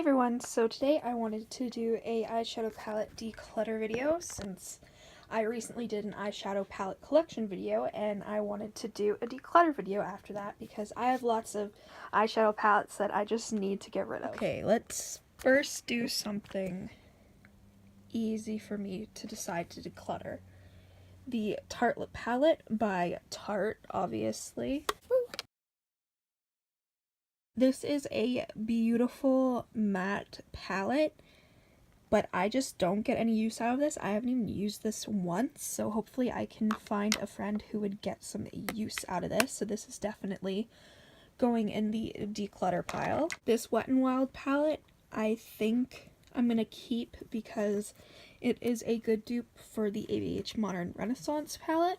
everyone, so today I wanted to do a eyeshadow palette declutter video since I recently did an eyeshadow palette collection video and I wanted to do a declutter video after that because I have lots of eyeshadow palettes that I just need to get rid of. Okay, let's first do something easy for me to decide to declutter. The Tartelette palette by Tarte, obviously. This is a beautiful matte palette, but I just don't get any use out of this. I haven't even used this once, so hopefully I can find a friend who would get some use out of this. So this is definitely going in the declutter pile. This Wet n Wild palette, I think I'm going to keep because it is a good dupe for the ABH Modern Renaissance palette.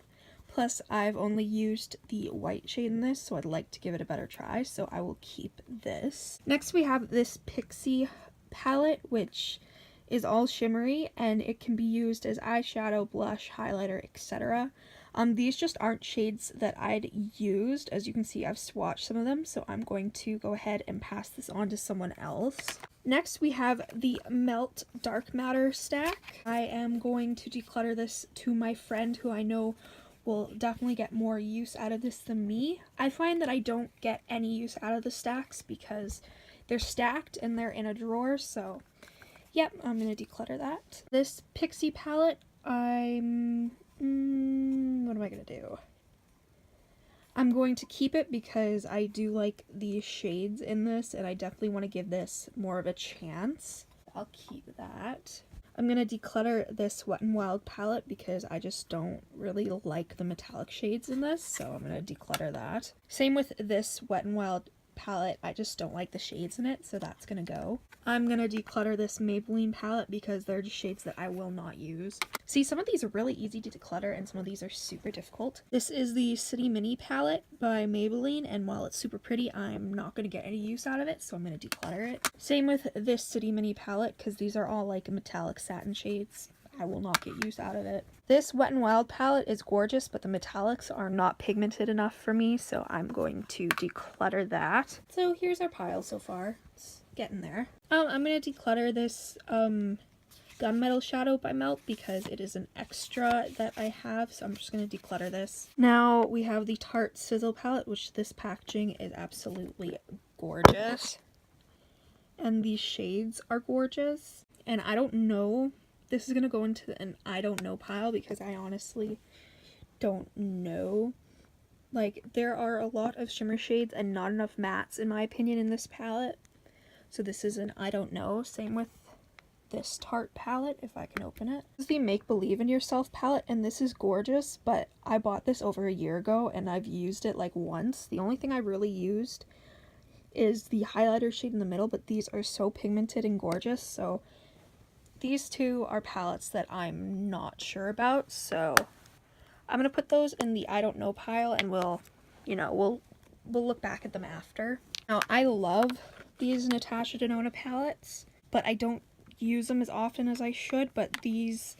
Plus, I've only used the white shade in this, so I'd like to give it a better try, so I will keep this. Next, we have this Pixie palette, which is all shimmery, and it can be used as eyeshadow, blush, highlighter, etc. These just aren't shades that I'd used. As you can see, I've swatched some of them, so I'm going to go ahead and pass this on to someone else. Next, we have the Melt Dark Matter stack. I am going to declutter this to my friend who I know will definitely get more use out of this than me. I find that I don't get any use out of the stacks because they're stacked and they're in a drawer, so yep, I'm gonna declutter that. This Pixie palette, what am I gonna do? I'm going to keep it because I do like the shades in this and I definitely want to give this more of a chance. I'll keep that. I'm going to declutter this Wet n Wild palette because I just don't really like the metallic shades in this, so I'm going to declutter that. Same with this Wet n Wild palette, I just don't like the shades in it, so that's going to go. I'm going to declutter this Maybelline palette because they're just shades that I will not use. See, some of these are really easy to declutter and some of these are super difficult. This is the City Mini palette by Maybelline, and while it's super pretty, I'm not going to get any use out of it, so I'm going to declutter it. Same with this City Mini palette because these are all like metallic satin shades. I will not get use out of it. This Wet n Wild palette is gorgeous, but the metallics are not pigmented enough for me, so I'm going to declutter that. So here's our pile so far. It's getting there. I'm going to declutter this Gunmetal Shadow by Melt because it is an extra that I have, so I'm just going to declutter this. Now we have the Tarte Sizzle palette, which this packaging is absolutely gorgeous. And these shades are gorgeous. And I don't know, this is going to go into an I don't know pile because I honestly don't know. Like, there are a lot of shimmer shades and not enough mattes in my opinion in this palette. So this is an I don't know. Same with this Tarte palette, if I can open it. This is the Make Believe in Yourself palette, and this is gorgeous, but I bought this over a year ago and I've used it like once. The only thing I really used is the highlighter shade in the middle, but these are so pigmented and gorgeous, so these two are palettes that I'm not sure about, so I'm gonna put those in the I don't know pile and we'll look back at them after. Now, I love these Natasha Denona palettes, but I don't use them as often as I should, but these,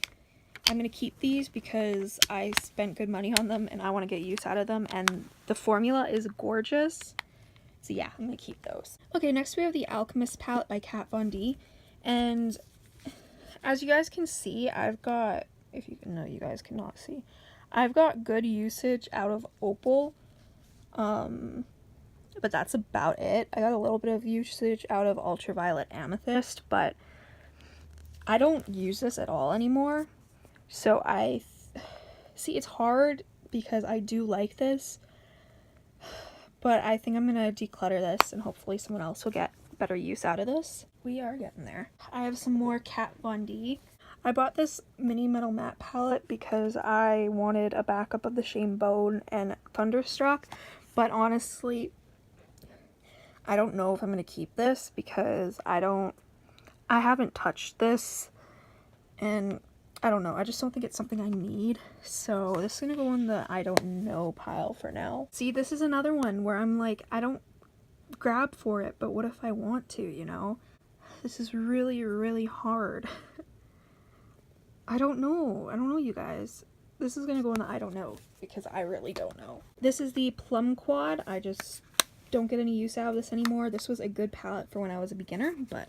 I'm going to keep these because I spent good money on them and I want to get use out of them, and the formula is gorgeous. So yeah, I'm going to keep those. Okay, next we have the Alchemist palette by Kat Von D, and as you guys can see, I've got, you guys cannot see, I've got good usage out of Opal, but that's about it. I got a little bit of usage out of Ultraviolet Amethyst, but I don't use this at all anymore. So see, it's hard because I do like this, but I think I'm gonna declutter this and hopefully someone else will get better use out of this. We are getting there. I have some more Kat Von D. I bought this mini metal matte palette because I wanted a backup of the Shame Bone and Thunderstruck, but honestly, I don't know if I'm gonna keep this because I haven't touched this, and I don't know, I just don't think it's something I need, so this is gonna go in the I don't know pile for now. See, this is another one where I'm like, I don't grab for it, but what if I want to, you know? This is really, really hard. I don't know, you guys. This is gonna go in the I don't know because I really don't know. This is the Plum Quad. I just don't get any use out of this anymore. This was a good palette for when I was a beginner, but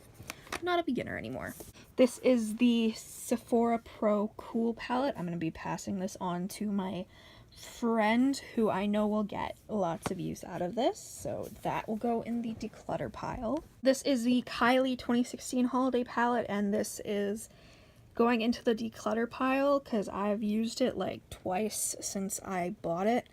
I'm not a beginner anymore. This is the Sephora Pro Cool palette. I'm going to be passing this on to my friend who I know will get lots of use out of this, so that will go in the declutter pile. This is the Kylie 2016 holiday palette, and this is going into the declutter pile because I've used it like twice since I bought it.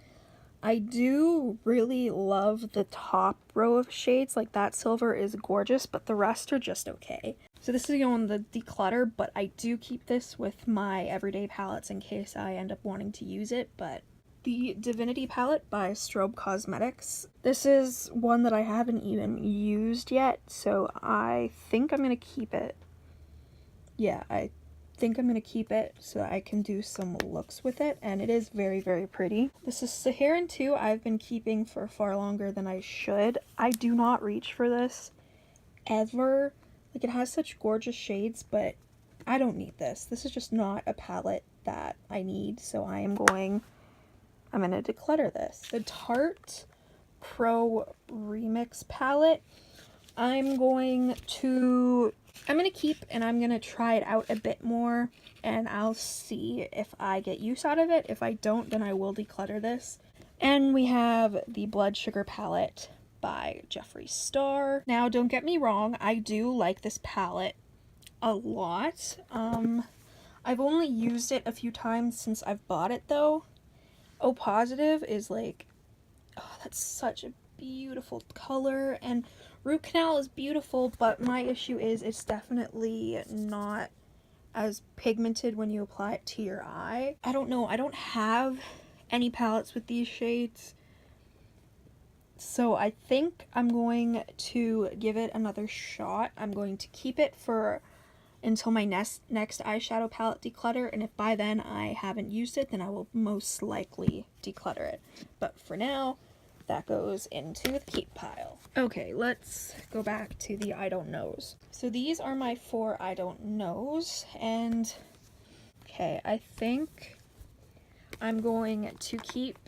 I do really love the top row of shades, like that silver is gorgeous, but the rest are just okay. So this is going in the declutter, but I do keep this with my everyday palettes in case I end up wanting to use it. But the Divinity palette by Strobe Cosmetics. This is one that I haven't even used yet, so I think I'm going to keep it. Yeah, I think I'm going to keep it so that I can do some looks with it, and it is very, very pretty. This is Saharan 2. I've been keeping for far longer than I should. I do not reach for this ever. Like, it has such gorgeous shades, but I don't need this. This is just not a palette that I need, so I'm going to declutter this. The Tarte Pro Remix palette, I'm going to keep, and I'm going to try it out a bit more, and I'll see if I get use out of it. If I don't, then I will declutter this. And we have the Blood Sugar palette by Jeffree Star. Now, don't get me wrong, I do like this palette a lot. I've only used it a few times since I've bought it, though. O Positive is like, oh, that's such a beautiful color, and Root Canal is beautiful, but my issue is it's definitely not as pigmented when you apply it to your eye. I don't know, I don't have any palettes with these shades, so I think I'm going to give it another shot. I'm going to keep it for until my next eyeshadow palette declutter, and if by then I haven't used it, then I will most likely declutter it. But for now, that goes into the keep pile. Okay, let's go back to the I don't knows. So these are my 4 I don't knows, and okay, I think I'm going to keep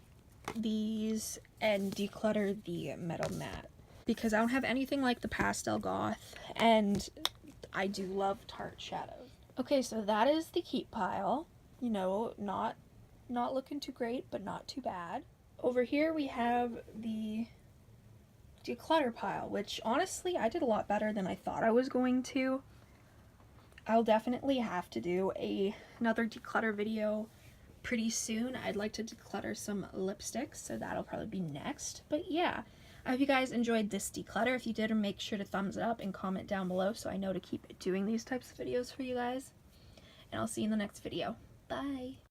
these and declutter the Metal Matte because I don't have anything like the Pastel Goth, and I do love Tarte shadows. Okay, so that is the keep pile. You know, not looking too great, but not too bad. Over here we have the declutter pile, which honestly I did a lot better than I thought I was going to. I'll definitely have to do another declutter video pretty soon. I'd like to declutter some lipsticks, so that'll probably be next. But yeah, I hope you guys enjoyed this declutter. If you did, make sure to thumbs it up and comment down below so I know to keep doing these types of videos for you guys. And I'll see you in the next video. Bye!